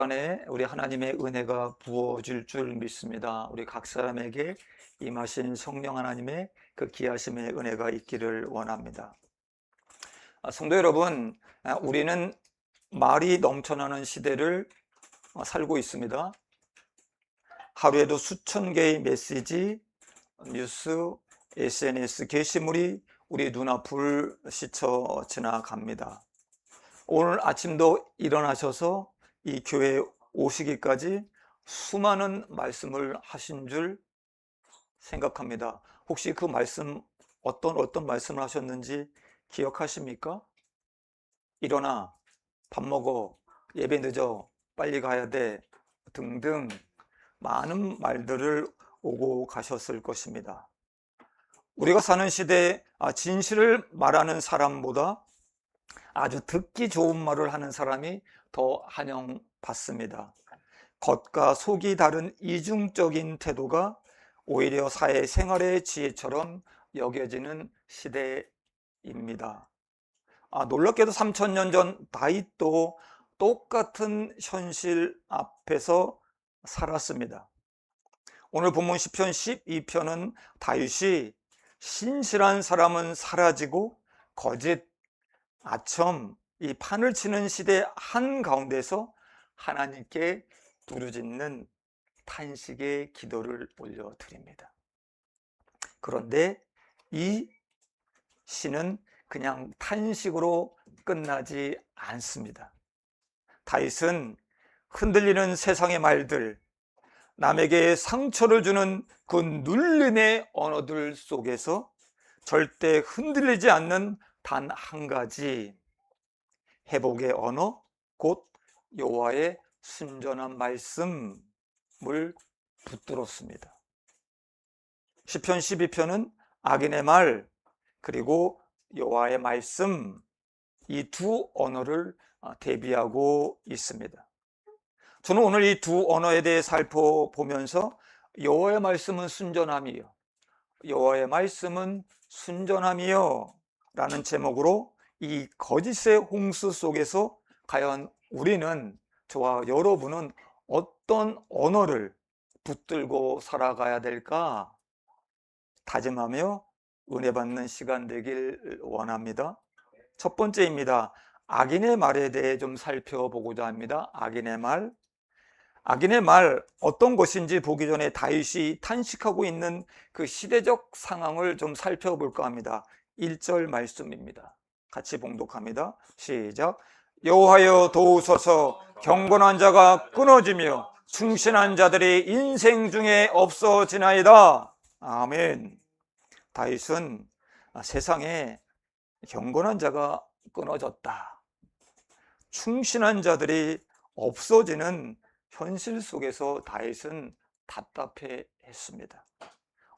안에 우리 하나님의 은혜가 부어질 줄 믿습니다. 우리 각 사람에게 임하신 성령 하나님의 그 기하심의 은혜가 있기를 원합니다. 성도 여러분, 우리는 말이 넘쳐나는 시대를 살고 있습니다. 하루에도 수천 개의 메시지, 뉴스, SNS, 게시물이 우리 눈앞을 스쳐 지나갑니다. 오늘 아침도 일어나셔서 이 교회에 오시기까지 수많은 말씀을 하신 줄 생각합니다. 혹시 그 말씀 어떤 말씀을 하셨는지 기억하십니까? 일어나, 밥 먹어, 예배 늦어, 빨리 가야 돼 등등 많은 말들을 오고 가셨을 것입니다. 우리가 사는 시대에 진실을 말하는 사람보다 아주 듣기 좋은 말을 하는 사람이 더 환영받습니다. 겉과 속이 다른 이중적인 태도가 오히려 사회생활의 지혜처럼 여겨지는 시대입니다. 놀랍게도 3000년 전 다윗도 똑같은 현실 앞에서 살았습니다. 오늘 본문 시편 12편은 다윗이 신실한 사람은 사라지고 거짓, 아첨, 이 판을 치는 시대 한가운데서 하나님께 부르짖는 탄식의 기도를 올려드립니다. 그런데 이 시는 그냥 탄식으로 끝나지 않습니다. 다윗은 흔들리는 세상의 말들, 남에게 상처를 주는 그 눌림의 언어들 속에서 절대 흔들리지 않는 단 한 가지 회복의 언어, 곧 여호와의 순전한 말씀을 붙들었습니다. 시편 12편은 악인의 말 그리고 여호와의 말씀, 이 두 언어를 대비하고 있습니다. 저는 오늘 이 두 언어에 대해 살펴보면서 여호와의 말씀은 순전함이요, 여호와의 말씀은 순전함이요 라는 제목으로 이 거짓의 홍수 속에서 과연 우리는, 저와 여러분은 어떤 언어를 붙들고 살아가야 될까 다짐하며 은혜 받는 시간 되길 원합니다. 첫 번째입니다. 악인의 말에 대해 좀 살펴보고자 합니다. 악인의 말. 악인의 말 어떤 것인지 보기 전에 다윗이 탄식하고 있는 그 시대적 상황을 좀 살펴볼까 합니다. 1절 말씀입니다. 같이 봉독합니다. 시작. 여호와여 도우소서, 경건한 자가 끊어지며 충신한 자들이 인생 중에 없어지나이다. 아멘. 다윗은 세상에 경건한 자가 끊어졌다, 충신한 자들이 없어지는 현실 속에서 다윗은 답답해 했습니다.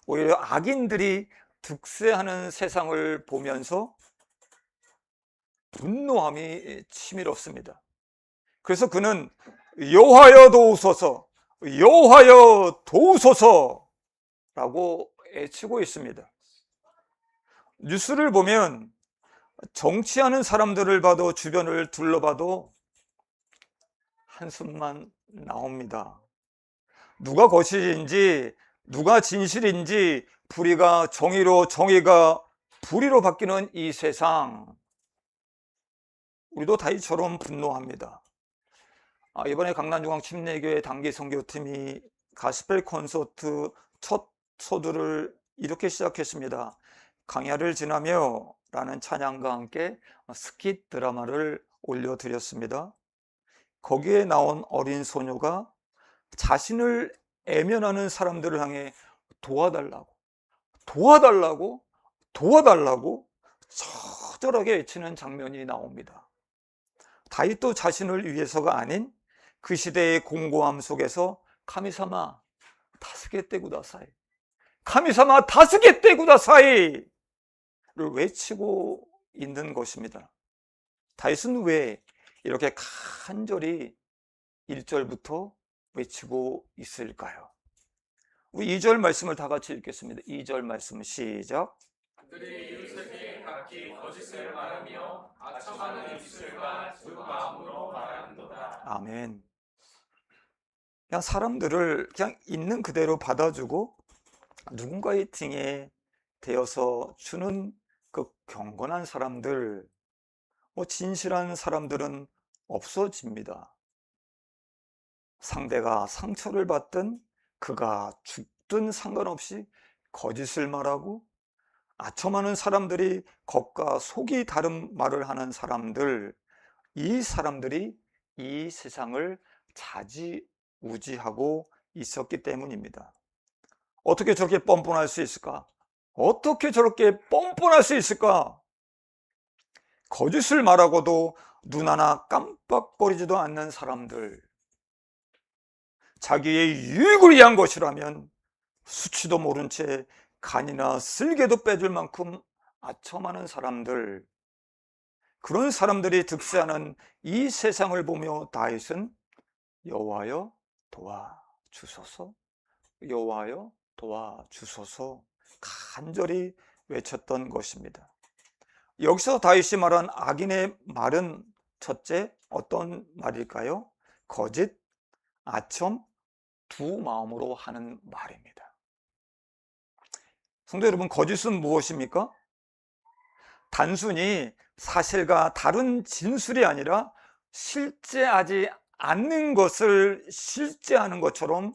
오히려 악인들이 득세하는 세상을 보면서 분노함이 치밀었습니다. 그래서 그는 여호와여 도우소서, 여호와여 도우소서 라고 외치고 있습니다. 뉴스를 보면 정치하는 사람들을 봐도, 주변을 둘러봐도 한숨만 나옵니다. 누가 거짓인지, 누가 진실인지, 불의가 정의로, 정의가 불의로 바뀌는 이 세상, 우리도 다윗처럼 분노합니다. 이번에 강남중앙 침례교회 단기 선교팀이 가스펠 콘서트 첫 소두를 이렇게 시작했습니다. 강야를 지나며 라는 찬양과 함께 스킷 드라마를 올려드렸습니다. 거기에 나온 어린 소녀가 자신을 애면하는 사람들을 향해 도와달라고, 도와달라고, 도와달라고 처절하게 외치는 장면이 나옵니다. 다윗도 자신을 위해서가 아닌 그 시대의 공고함 속에서 카미사마 다스게떼 구다사이, 카미사마 다스게떼 구다사이를 외치고 있는 것입니다. 다윗은 왜 이렇게 간절히 1절부터 외치고 있을까요? 우리 2절 말씀을 다 같이 읽겠습니다. 2절 말씀 시작. 그들이 이웃에게 각기 거짓을 말하며 아첨하는 입술과 두 마음으로 말하는도다. 아멘. 그냥 사람들을 그냥 있는 그대로 받아주고 누군가의 등에 대어서 주는 그 경건한 사람들, 진실한 사람들은 없어집니다. 상대가 상처를 받든 그가 죽든 상관없이 거짓을 말하고 아첨하는 사람들이 겉과 속이 다른 말을 하는 사람들, 이 사람들이 이 세상을 좌지우지하고 있었기 때문입니다. 어떻게 저렇게 뻔뻔할 수 있을까? 어떻게 저렇게 뻔뻔할 수 있을까? 거짓을 말하고도 눈 하나 깜빡거리지도 않는 사람들, 자기의 유익을 위한 것이라면 수치도 모른 채 간이나 쓸개도 빼줄 만큼 아첨하는 사람들, 그런 사람들이 득세하는 이 세상을 보며 다윗은 여호와여 도와주소서, 여호와여 도와주소서 간절히 외쳤던 것입니다. 여기서 다윗이 말한 악인의 말은 첫째 어떤 말일까요? 거짓, 아첨, 두 마음으로 하는 말입니다. 성도 여러분, 거짓은 무엇입니까? 단순히 사실과 다른 진술이 아니라 실제하지 않는 것을 실제하는 것처럼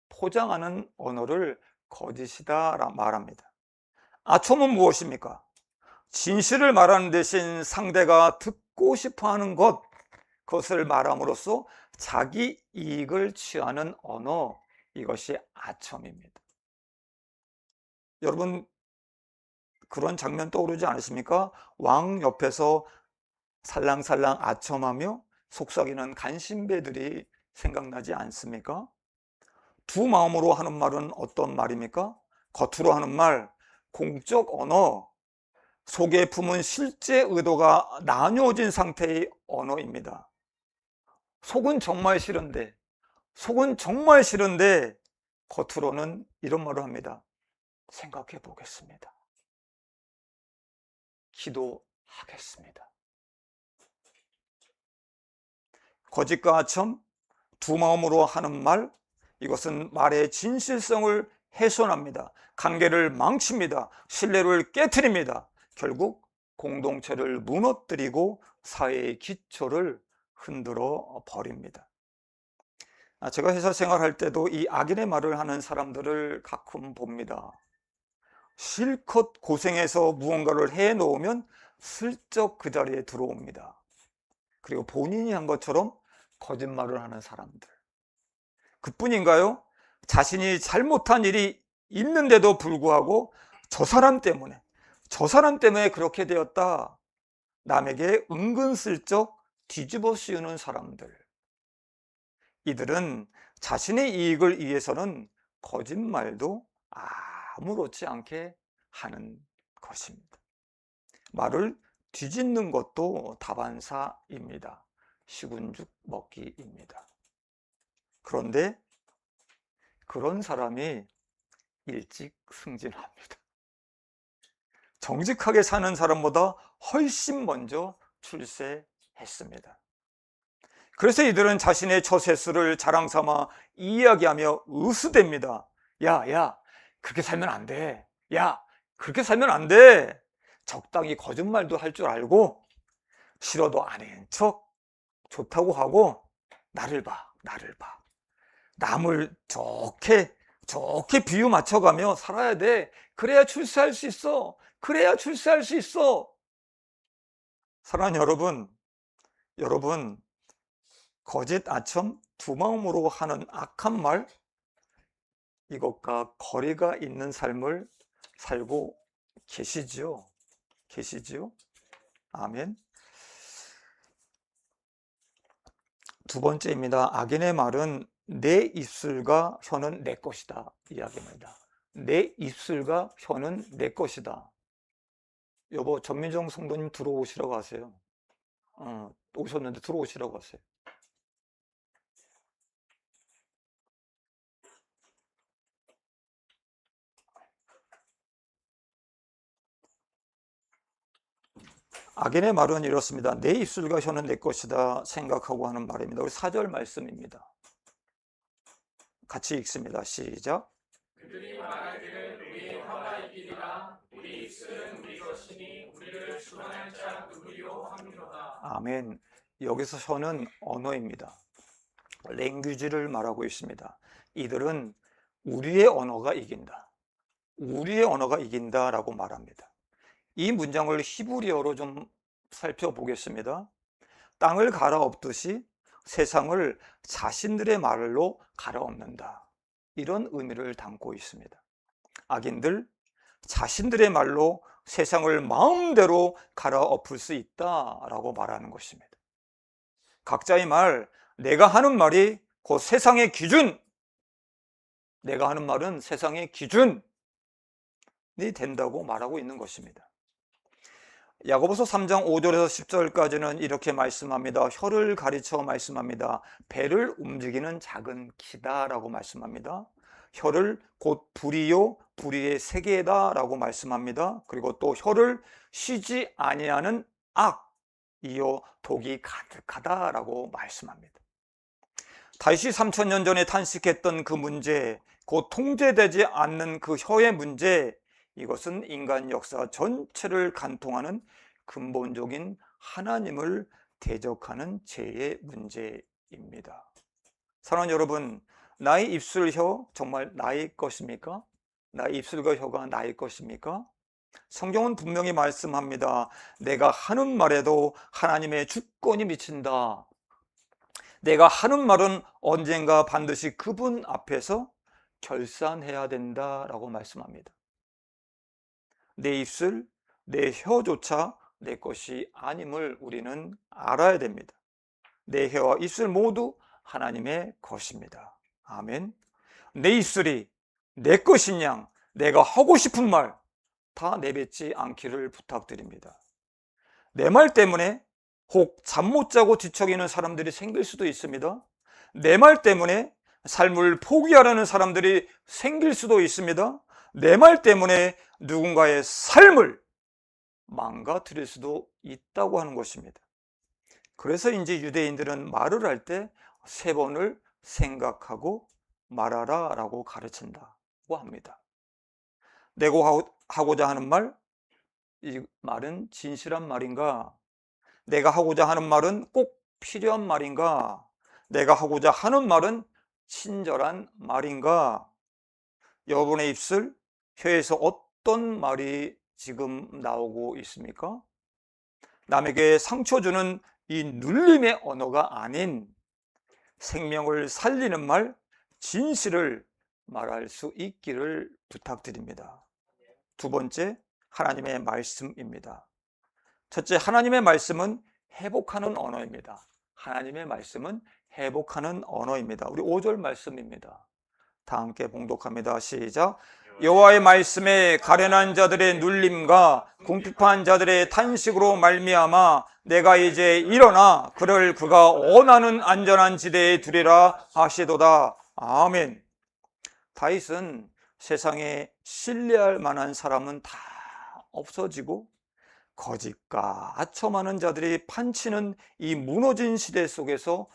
포장하는 언어를 거짓이다 말합니다. 아첨은 무엇입니까? 진실을 말하는 대신 상대가 듣고 싶어 하는 그것을 말함으로써 자기 이익을 취하는 언어, 이것이 아첨입니다. 여러분, 그런 장면 떠오르지 않으십니까? 왕 옆에서 살랑살랑 아첨하며 속삭이는 간신배들이 생각나지 않습니까? 두 마음으로 하는 말은 어떤 말입니까? 겉으로 하는 말, 공적 언어, 속에 품은 실제 의도가 나뉘어진 상태의 언어입니다. 속은 정말 싫은데 겉으로는 이런 말을 합니다. 생각해 보겠습니다. 기도하겠습니다. 거짓과 아첨, 두 마음으로 하는 말, 이것은 말의 진실성을 훼손합니다. 관계를 망칩니다. 신뢰를 깨트립니다. 결국 공동체를 무너뜨리고 사회의 기초를 흔들어 버립니다. 제가 회사 생활할 때도 이 악인의 말을 하는 사람들을 가끔 봅니다. 실컷 고생해서 무언가를 해놓으면 슬쩍 그 자리에 들어옵니다. 그리고 본인이 한 것처럼 거짓말을 하는 사람들. 그뿐인가요? 자신이 잘못한 일이 있는데도 불구하고 저 사람 때문에 그렇게 되었다. 남에게 은근슬쩍 뒤집어 씌우는 사람들. 이들은 자신의 이익을 위해서는 거짓말도 아무렇지 않게 하는 것입니다. 말을 뒤집는 것도 다반사입니다. 식은 죽 먹기입니다. 그런데 그런 사람이 일찍 승진합니다. 정직하게 사는 사람보다 훨씬 먼저 출세했습니다. 그래서 이들은 자신의 처세수를 자랑 삼아 이야기하며 으스댑니다. 야, 그렇게 살면 안 돼. 야, 그렇게 살면 안 돼. 적당히 거짓말도 할 줄 알고 싫어도 아닌 척 좋다고 하고 나를 봐. 남을 좋게 비유 맞춰가며 살아야 돼. 그래야 출세할 수 있어. 사랑하는 여러분, 거짓 아첨 두 마음으로 하는 악한 말, 이것과 거리가 있는 삶을 살고 계시지요? 아멘. 두 번째입니다. 악인의 말은 내 입술과 혀는 내 것이다 이야기입니다. 내 입술과 혀는 내 것이다. 여보, 전민정 성도님 들어오시라고 하세요. 오셨는데 들어오시라고 하세요. 악인의 말은 이렇습니다. 내 입술과 혀는 내 것이다 생각하고 하는 말입니다. 우리 4절 말씀입니다. 같이 읽습니다. 시작. 그들이 말하기를 우리 혀가 이기리라. 우리 입술은 우리 것이니 우리를 주관할 자 누구요 하미로다. 아멘. 여기서 혀는 언어입니다. 랭귀지를 말하고 있습니다. 이들은 우리의 언어가 이긴다. 우리의 언어가 이긴다라고 말합니다. 이 문장을 히브리어로 좀 살펴보겠습니다. 땅을 갈아엎듯이 세상을 자신들의 말로 갈아엎는다. 이런 의미를 담고 있습니다. 악인들, 자신들의 말로 세상을 마음대로 갈아엎을 수 있다라고 말하는 것입니다. 각자의 말, 내가 하는 말이 곧 세상의 기준, 내가 하는 말은 세상의 기준이 된다고 말하고 있는 것입니다. 야고보서 3장 5절에서 10절까지는 이렇게 말씀합니다. 혀를 가르쳐 말씀합니다. 배를 움직이는 작은 키다라고 말씀합니다. 혀를 곧 불이요 불의의 세계다라고 말씀합니다. 그리고 또 혀를 쉬지 아니하는 악이요 독이 가득하다라고 말씀합니다. 다윗이 3000년 전에 탄식했던 그 문제, 곧 통제되지 않는 그 혀의 문제, 이것은 인간 역사 전체를 간통하는 근본적인 하나님을 대적하는 죄의 문제입니다. 사랑하는 여러분, 나의 입술, 혀 정말 나의 것입니까? 나의 입술과 혀가 나의 것입니까? 성경은 분명히 말씀합니다. 내가 하는 말에도 하나님의 주권이 미친다. 내가 하는 말은 언젠가 반드시 그분 앞에서 결산해야 된다라고 말씀합니다. 내 입술, 내 혀조차 내 것이 아님을 우리는 알아야 됩니다. 내 혀와 입술 모두 하나님의 것입니다. 아멘. 내 입술이 내 것인 양 내가 하고 싶은 말 다 내뱉지 않기를 부탁드립니다. 내 말 때문에 혹 잠 못 자고 뒤척이는 사람들이 생길 수도 있습니다. 내 말 때문에 삶을 포기하려는 사람들이 생길 수도 있습니다. 내 말 때문에 누군가의 삶을 망가뜨릴 수도 있다고 하는 것입니다. 그래서인지 유대인들은 말을 할 때 3번을 생각하고 말하라 라고 가르친다고 합니다. 내가 하고자 하는 말, 이 말은 진실한 말인가? 내가 하고자 하는 말은 꼭 필요한 말인가? 내가 하고자 하는 말은 친절한 말인가? 여러분의 입술, 혀에서 어떤 말이 지금 나오고 있습니까? 남에게 상처 주는 이 눌림의 언어가 아닌 생명을 살리는 말, 진실을 말할 수 있기를 부탁드립니다. 2번째, 하나님의 말씀입니다. 첫째, 하나님의 말씀은 회복하는 언어입니다. 하나님의 말씀은 회복하는 언어입니다. 우리 5절 말씀입니다. 다 함께 봉독합니다. 시작. 여호와의 말씀에 가련한 자들의 눌림과 궁핍한 자들의 탄식으로 말미암아 내가 이제 일어나 그를 그가 원하는 안전한 지대에 두리라 하시도다. 아멘. 다윗은 세상에 신뢰할 만한 사람은 다 없어지고 거짓과 아첨하는 자들이 판치는 이 무너진 시대 속에서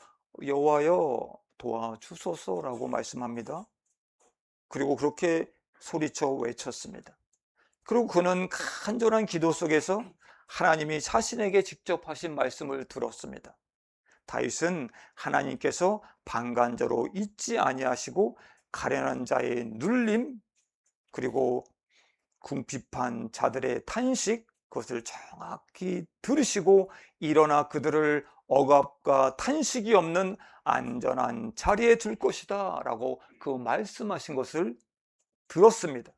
여호와여 도와주소서라고 말씀합니다. 그리고 그렇게 소리쳐 외쳤습니다. 그리고 그는 간절한 기도 속에서 하나님이 자신에게 직접 하신 말씀을 들었습니다. 다윗은 하나님께서 방관자로 있지 아니하시고 가련한 자의 눌림, 그리고 궁핍한 자들의 탄식, 그것을 정확히 들으시고 일어나 그들을 억압과 탄식이 없는 안전한 자리에 둘 것이다 라고 그 말씀하신 것을 들었습니다.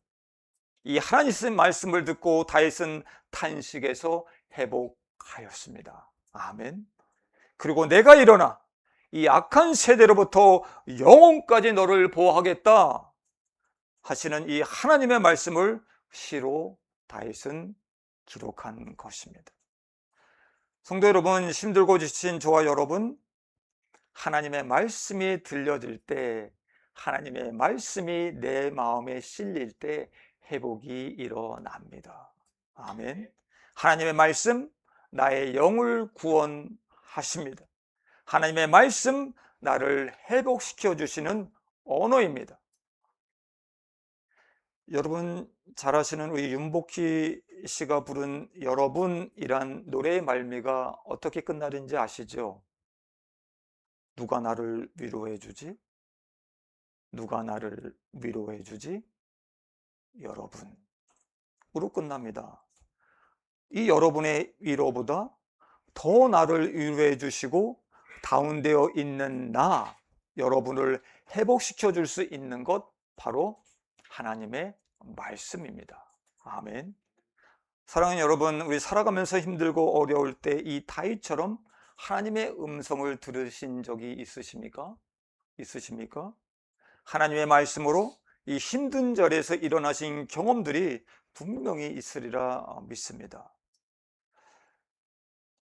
이 하나님의 말씀을 듣고 다윗은 탄식에서 회복하였습니다. 아멘. 그리고 내가 일어나 이 악한 세대로부터 영원까지 너를 보호하겠다 하시는 이 하나님의 말씀을 시로 다윗은 기록한 것입니다. 성도 여러분, 힘들고 지친 저와 여러분, 하나님의 말씀이 들려질 때, 하나님의 말씀이 내 마음에 실릴 때 회복이 일어납니다. 아멘. 하나님의 말씀, 나의 영을 구원하십니다. 하나님의 말씀, 나를 회복시켜 주시는 언어입니다. 여러분 잘 아시는 우리 윤복희 씨가 부른 여러분이란 노래의 말미가 어떻게 끝나는지 아시죠? 누가 나를 위로해 주지? 누가 나를 위로해 주지? 여러분으로 끝납니다. 이 여러분의 위로보다 더 나를 위로해 주시고 다운되어 있는 나, 여러분을 회복시켜 줄 수 있는 것 바로 하나님의 말씀입니다. 아멘. 사랑하는 여러분, 우리 살아가면서 힘들고 어려울 때 이 다윗처럼 하나님의 음성을 들으신 적이 있으십니까? 있으십니까? 하나님의 말씀으로 이 힘든 자리에서 일어나신 경험들이 분명히 있으리라 믿습니다.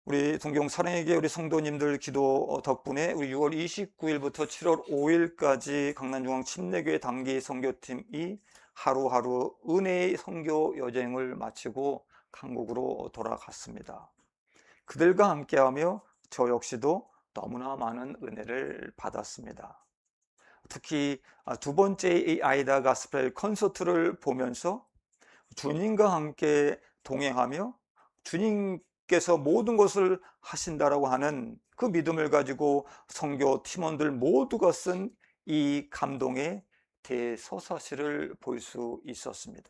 우리 동경 사랑에게 우리 성도님들 기도 덕분에 우리 6월 29일부터 7월 5일까지 강남중앙 침례교회 단기 선교팀이 하루하루 은혜의 선교 여정을 마치고 한국으로 돌아갔습니다. 그들과 함께하며 저 역시도 너무나 많은 은혜를 받았습니다. 특히 두 번째 이 아이다 가스펠 콘서트를 보면서 주님과 함께 동행하며 주님께서 모든 것을 하신다라고 하는 그 믿음을 가지고 선교 팀원들 모두가 쓴 이 감동의 대서사시를 볼 수 있었습니다.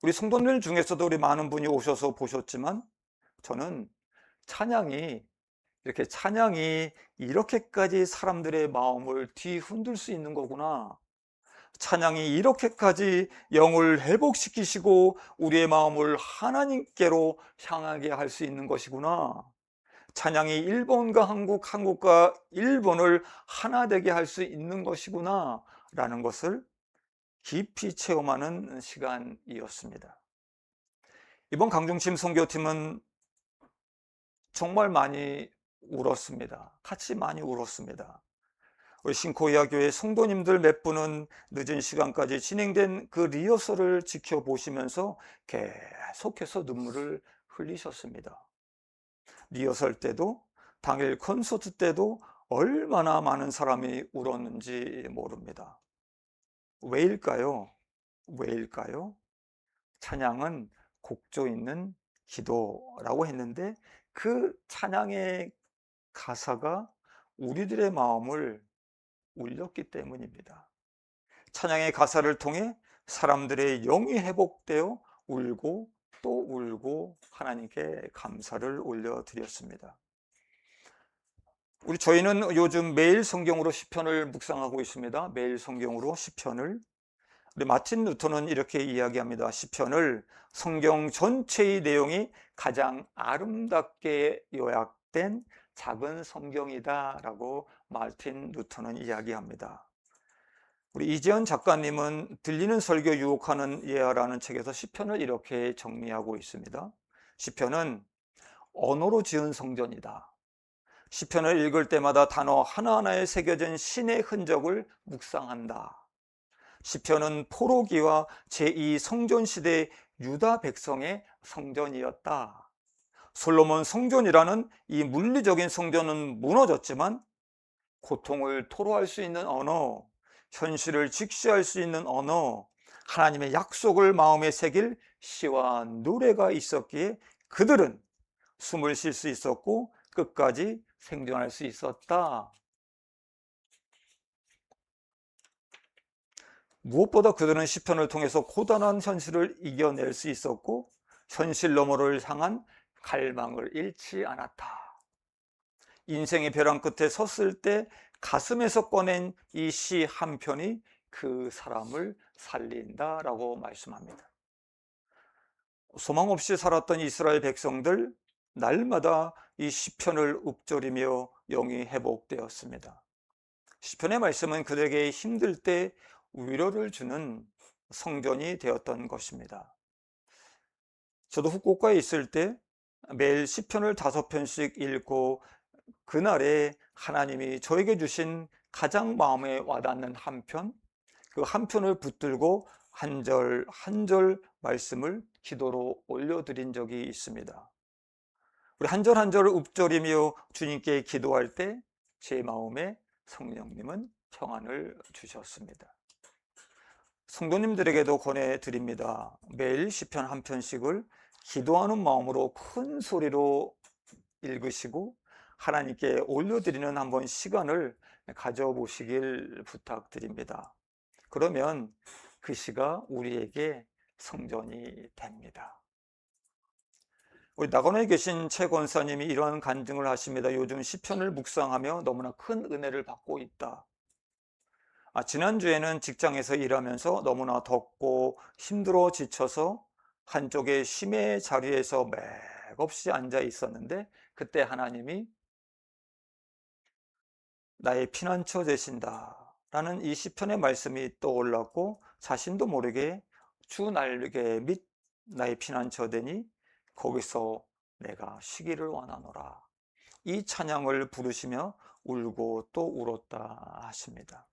우리 성도들 중에서도 우리 많은 분이 오셔서 보셨지만 저는 찬양이 이렇게까지 사람들의 마음을 뒤흔들 수 있는 거구나. 찬양이 이렇게까지 영을 회복시키시고 우리의 마음을 하나님께로 향하게 할 수 있는 것이구나. 찬양이 일본과 한국, 한국과 일본을 하나 되게 할 수 있는 것이구나 라는 것을 깊이 체험하는 시간이었습니다. 이번 강중심 선교팀은 정말 많이 울었습니다. 같이 많이 울었습니다. 우리 신코이아 교회 성도님들 몇 분은 늦은 시간까지 진행된 그 리허설을 지켜보시면서 계속해서 눈물을 흘리셨습니다. 리허설 때도 당일 콘서트 때도 얼마나 많은 사람이 울었는지 모릅니다. 왜일까요? 왜일까요? 찬양은 곡조 있는 기도라고 했는데 그 찬양의 가사가 우리들의 마음을 울렸기 때문입니다. 찬양의 가사를 통해 사람들의 영이 회복되어 울고 또 울고 하나님께 감사를 올려드렸습니다. 저희는 요즘 매일 성경으로 시편을 묵상하고 있습니다. 매일 성경으로 시편을. 우리 마틴 루터는 이렇게 이야기합니다. 시편을 성경 전체의 내용이 가장 아름답게 요약된 작은 성경이다 라고 마틴 루터는 이야기합니다. 우리 이재현 작가님은 들리는 설교 유혹하는 예화라는 책에서 시편을 이렇게 정리하고 있습니다. 시편은 언어로 지은 성전이다. 시편을 읽을 때마다 단어 하나하나에 새겨진 신의 흔적을 묵상한다. 시편은 포로기와 제2 성전시대 유다 백성의 성전이었다. 솔로몬 성전이라는 이 물리적인 성전은 무너졌지만 고통을 토로할 수 있는 언어, 현실을 직시할 수 있는 언어, 하나님의 약속을 마음에 새길 시와 노래가 있었기에 그들은 숨을 쉴 수 있었고 끝까지 생존할 수 있었다. 무엇보다 그들은 시편을 통해서 고단한 현실을 이겨낼 수 있었고 현실 너머를 향한 갈망을 잃지 않았다. 인생의 벼랑 끝에 섰을 때 가슴에서 꺼낸 이 시 한 편이 그 사람을 살린다라고 말씀합니다. 소망 없이 살았던 이스라엘 백성들 날마다 이 시편을 읊조리며 영이 회복되었습니다. 시편의 말씀은 그들에게 힘들 때 위로를 주는 성전이 되었던 것입니다. 저도 후쿠오카에 있을 때 매일 시편을 5편씩 읽고 그날에 하나님이 저에게 주신 가장 마음에 와닿는 한 편, 그 한 편을 붙들고 한 절 한 절 말씀을 기도로 올려드린 적이 있습니다. 우리 한 절 한 절을 읊조리며 주님께 기도할 때 제 마음에 성령님은 평안을 주셨습니다. 성도님들에게도 권해드립니다. 매일 시편 한 편씩을 기도하는 마음으로 큰 소리로 읽으시고 하나님께 올려드리는 한번 시간을 가져보시길 부탁드립니다. 그러면 그 시가 우리에게 성전이 됩니다. 우리 낙원에 계신 최 권사님이 이러한 간증을 하십니다. 요즘 시편을 묵상하며 너무나 큰 은혜를 받고 있다. 지난주에는 직장에서 일하면서 너무나 덥고 힘들어 지쳐서 한쪽에 쉼의 자리에서 맥없이 앉아 있었는데 그때 하나님이 나의 피난처 되신다 라는 이 시편의 말씀이 떠올랐고 자신도 모르게 주 날개 및 나의 피난처 되니 거기서 내가 쉬기를 원하노라, 이 찬양을 부르시며 울고 또 울었다 하십니다.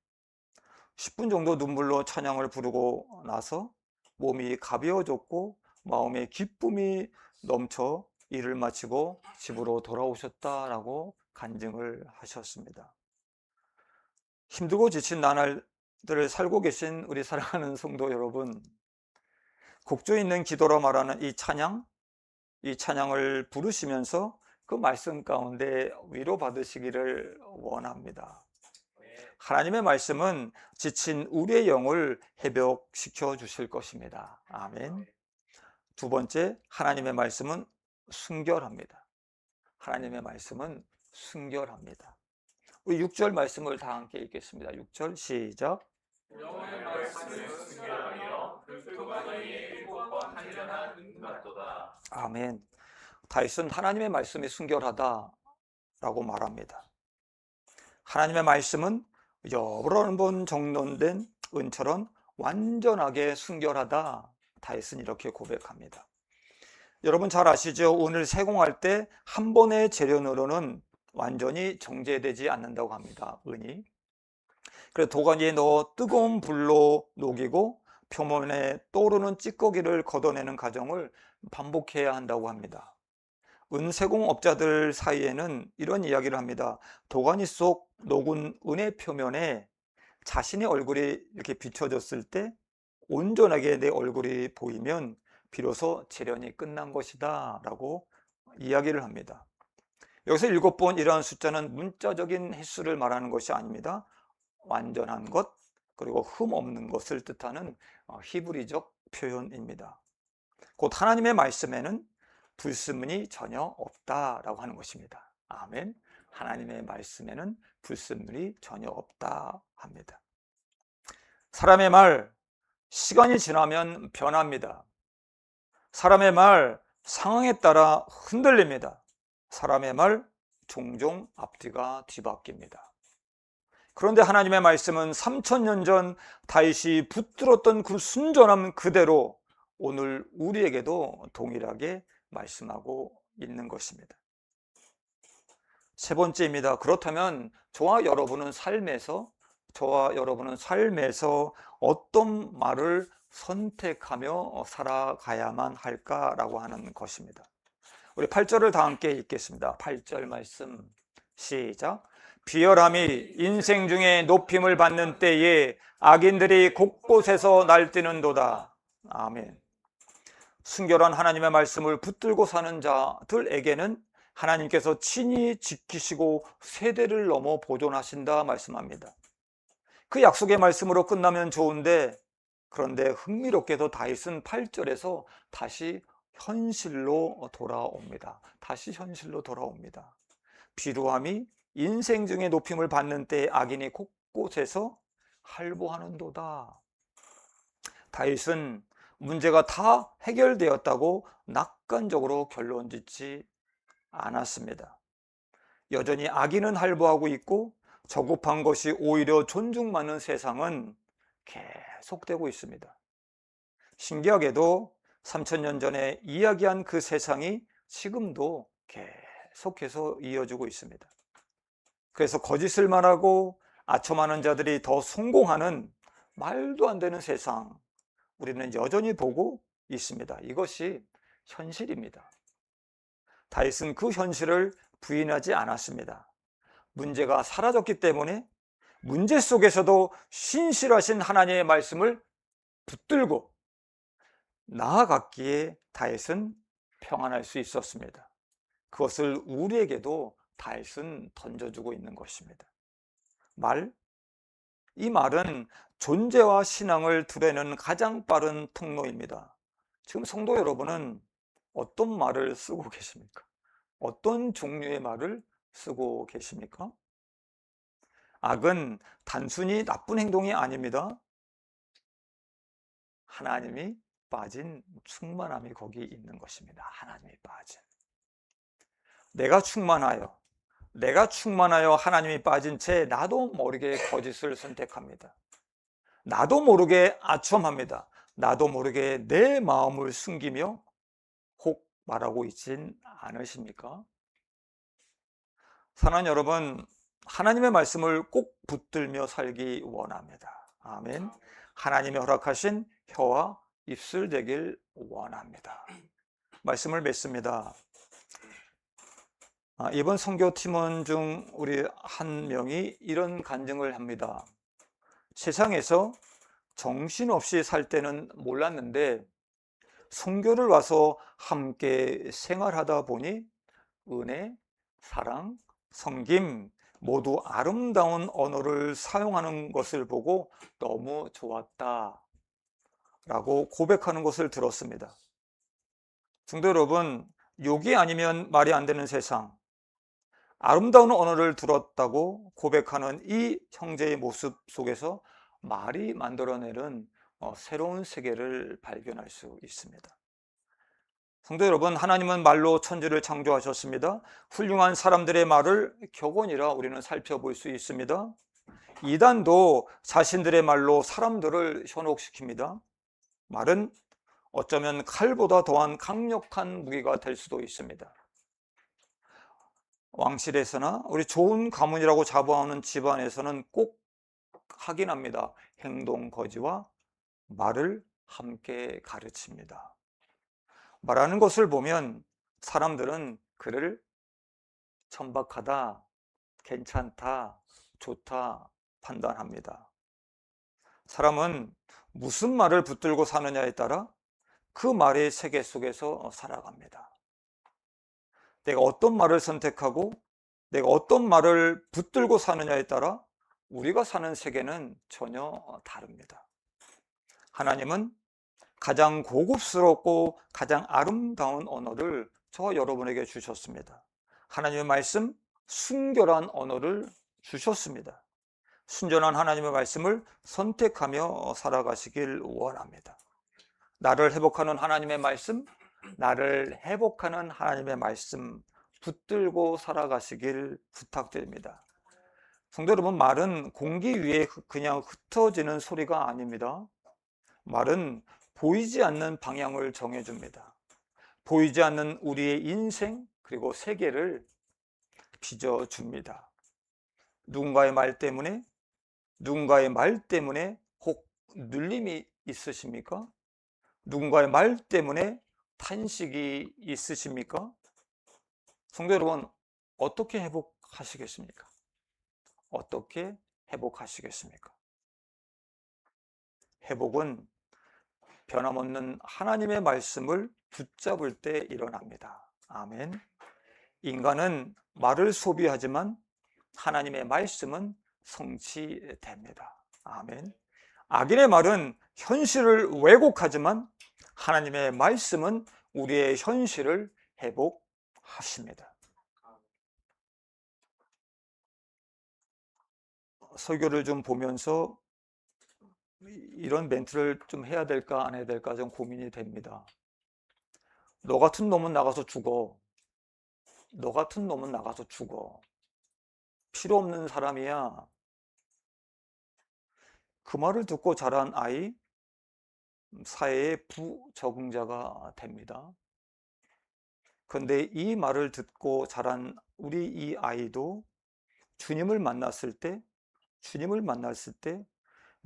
10분 정도 눈물로 찬양을 부르고 나서 몸이 가벼워졌고 마음에 기쁨이 넘쳐 일을 마치고 집으로 돌아오셨다라고 간증을 하셨습니다. 힘들고 지친 나날들을 살고 계신 우리 사랑하는 성도 여러분, 곡조 있는 기도로 말하는 이 찬양을 부르시면서 그 말씀 가운데 위로받으시기를 원합니다. 하나님의 말씀은 지친 우리의 영을 회복시켜 주실 것입니다. 아멘. 두 번째, 하나님의 말씀은 순결합니다. 하나님의 말씀은 순결합니다. 우리 6절 말씀을 다 함께 읽겠습니다. 6절 시작. 여호와의 말씀은 순결하며 불토가니의 일곱과 단련한 은 같도다. 아멘. 다윗은 하나님의 말씀이 순결하다라고 말합니다. 하나님의 말씀은 여러 번 정돈된 은처럼 완전하게 순결하다, 다윗은 이렇게 고백합니다. 여러분 잘 아시죠? 오늘 세공할 때 한 번의 재련으로는 완전히 정제되지 않는다고 합니다. 은이. 그래서 도가니에 넣어 뜨거운 불로 녹이고 표면에 떠오르는 찌꺼기를 걷어내는 과정을 반복해야 한다고 합니다. 은세공업자들 사이에는 이런 이야기를 합니다. 도가니 속 녹은 은의 표면에 자신의 얼굴이 이렇게 비춰졌을 때 온전하게 내 얼굴이 보이면 비로소 재련이 끝난 것이다 라고 이야기를 합니다. 여기서 7번 이러한 숫자는 문자적인 횟수를 말하는 것이 아닙니다. 완전한 것, 그리고 흠 없는 것을 뜻하는 히브리적 표현입니다. 곧 하나님의 말씀에는 불순물이 전혀 없다라고 하는 것입니다. 아멘. 하나님의 말씀에는 불순물이 전혀 없다 합니다. 사람의 말, 시간이 지나면 변합니다. 사람의 말, 상황에 따라 흔들립니다. 사람의 말, 종종 앞뒤가 뒤바뀝니다. 그런데 하나님의 말씀은 3000년 전 다윗이 붙들었던 그 순전함 그대로 오늘 우리에게도 동일하게 말씀하고 있는 것입니다. 세 번째입니다. 그렇다면 저와 여러분은 삶에서 어떤 말을 선택하며 살아가야만 할까라고 하는 것입니다. 우리 8절을 다 함께 읽겠습니다. 8절 말씀 시작. 비열함이 인생 중에 높임을 받는 때에 악인들이 곳곳에서 날뛰는도다. 아멘. 순결한 하나님의 말씀을 붙들고 사는 자들에게는 하나님께서 친히 지키시고 세대를 넘어 보존하신다 말씀합니다. 그 약속의 말씀으로 끝나면 좋은데, 그런데 흥미롭게도 다윗은 8절에서 다시 현실로 돌아옵니다. 비루함이 인생 중에 높임을 받는 때에 악인이 곳곳에서 할보하는도다. 다윗은 문제가 다 해결되었다고 낙관적으로 결론 짓지 않았습니다. 여전히 악인은 할보하고 있고 저급한 것이 오히려 존중받는 세상은 계속되고 있습니다. 신기하게도 3000년 전에 이야기한 그 세상이 지금도 계속해서 이어지고 있습니다. 그래서 거짓을 말하고 아첨하는 자들이 더 성공하는 말도 안 되는 세상, 우리는 여전히 보고 있습니다. 이것이 현실입니다. 다윗은 그 현실을 부인하지 않았습니다. 문제가 사라졌기 때문에 문제 속에서도 신실하신 하나님의 말씀을 붙들고 나아갔기에 다윗은 평안할 수 있었습니다. 그것을 우리에게도 다윗은 던져주고 있는 것입니다. 이 말은 존재와 신앙을 드러내는 가장 빠른 통로입니다. 지금 성도 여러분은 어떤 말을 쓰고 계십니까? 어떤 종류의 말을 쓰고 계십니까? 악은 단순히 나쁜 행동이 아닙니다. 하나님이 빠진 충만함이 거기 있는 것입니다. 하나님이 빠진. 내가 충만하여 하나님이 빠진 채 나도 모르게 거짓을 선택합니다. 나도 모르게 아첨합니다. 나도 모르게 내 마음을 숨기며 혹 말하고 있진 않으십니까? 사랑하는 여러분, 하나님의 말씀을 꼭 붙들며 살기 원합니다. 아멘. 하나님의 허락하신 혀와 입술 되길 원합니다. 말씀을 맺습니다. 이번 선교 팀원 중 우리 한 명이 이런 간증을 합니다. 세상에서 정신없이 살 때는 몰랐는데 선교를 와서 함께 생활하다 보니 은혜, 사랑, 섬김 모두 아름다운 언어를 사용하는 것을 보고 너무 좋았다 라고 고백하는 것을 들었습니다. 성도 여러분, 욕이 아니면 말이 안 되는 세상, 아름다운 언어를 들었다고 고백하는 이 형제의 모습 속에서 말이 만들어내는 새로운 세계를 발견할 수 있습니다. 성도 여러분, 하나님은 말로 천지를 창조하셨습니다. 훌륭한 사람들의 말을 격언이라 우리는 살펴볼 수 있습니다. 이단도 자신들의 말로 사람들을 현혹시킵니다. 말은 어쩌면 칼보다 더한 강력한 무기가 될 수도 있습니다. 왕실에서나 우리 좋은 가문이라고 자부하는 집안에서는 꼭 확인합니다. 행동 거지와 말을 함께 가르칩니다. 말하는 것을 보면 사람들은 그를 천박하다, 괜찮다, 좋다 판단합니다. 사람은 무슨 말을 붙들고 사느냐에 따라 그 말의 세계 속에서 살아갑니다. 내가 어떤 말을 선택하고 내가 어떤 말을 붙들고 사느냐에 따라 우리가 사는 세계는 전혀 다릅니다. 하나님은 가장 고급스럽고 가장 아름다운 언어를 저와 여러분에게 주셨습니다. 하나님의 말씀, 순결한 언어를 주셨습니다. 순전한 하나님의 말씀을 선택하며 살아가시길 원합니다. 나를 회복하는 하나님의 말씀, 나를 회복하는 하나님의 말씀 붙들고 살아가시길 부탁드립니다. 성도 여러분, 말은 공기 위에 그냥 흩어지는 소리가 아닙니다. 말은 보이지 않는 방향을 정해줍니다. 보이지 않는 우리의 인생 그리고 세계를 빚어줍니다. 누군가의 말 때문에 혹 눌림이 있으십니까? 누군가의 말 때문에 탄식이 있으십니까? 성도 여러분, 어떻게 회복하시겠습니까? 어떻게 회복하시겠습니까? 회복은 변함없는 하나님의 말씀을 붙잡을 때 일어납니다. 아멘. 인간은 말을 소비하지만 하나님의 말씀은 성취됩니다. 아멘. 악인의 말은 현실을 왜곡하지만 하나님의 말씀은 우리의 현실을 회복하십니다. 설교를 좀 보면서 이런 멘트를 좀 해야 될까 안 해야 될까 좀 고민이 됩니다. 너 같은 놈은 나가서 죽어. 너 같은 놈은 나가서 죽어. 필요 없는 사람이야. 그 말을 듣고 자란 아이, 사회의 부적응자가 됩니다. 그런데 이 말을 듣고 자란 우리 이 아이도 주님을 만났을 때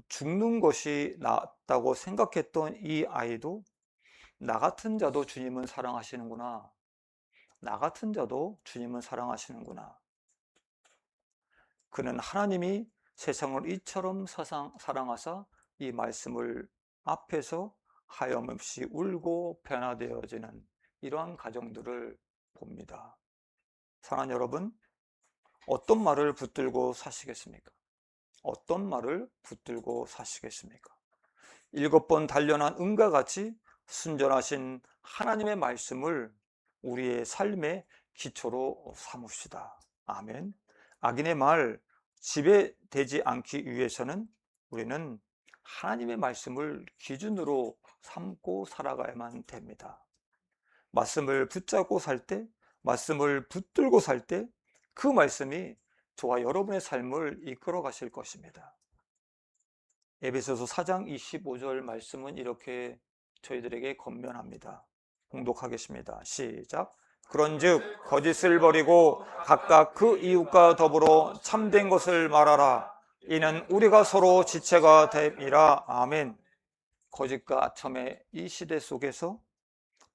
죽는 것이 낫다고 생각했던 이 아이도 나 같은 자도 주님은 사랑하시는구나. 나 같은 자도 주님은 사랑하시는구나. 그는 하나님이 세상을 이처럼 사랑하사 이 말씀을 앞에서 하염없이 울고 변화되어지는 이러한 가정들을 봅니다. 사랑하는 여러분, 어떤 말을 붙들고 사시겠습니까? 어떤 말을 붙들고 사시겠습니까? 7번 단련한 은과 같이 순전하신 하나님의 말씀을 우리의 삶의 기초로 삼읍시다. 아멘. 악인의 말 지배되지 않기 위해서는 우리는 하나님의 말씀을 기준으로 삼고 살아가야만 됩니다. 말씀을 붙잡고 살 때, 말씀을 붙들고 살 때 그 말씀이 저와 여러분의 삶을 이끌어 가실 것입니다. 에베소서 4장 25절 말씀은 이렇게 저희들에게 권면합니다. 봉독하겠습니다. 시작. 그런즉 거짓을 버리고 각각 그 이웃과 더불어 참된 것을 말하라. 이는 우리가 서로 지체가 됨이라. 아멘. 거짓과 아첨의 이 시대 속에서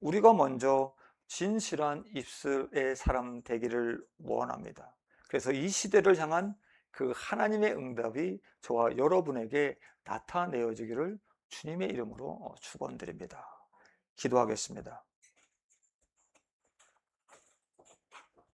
우리가 먼저 진실한 입술의 사람 되기를 원합니다. 그래서 이 시대를 향한 그 하나님의 응답이 저와 여러분에게 나타내어지기를 주님의 이름으로 축원드립니다. 기도하겠습니다.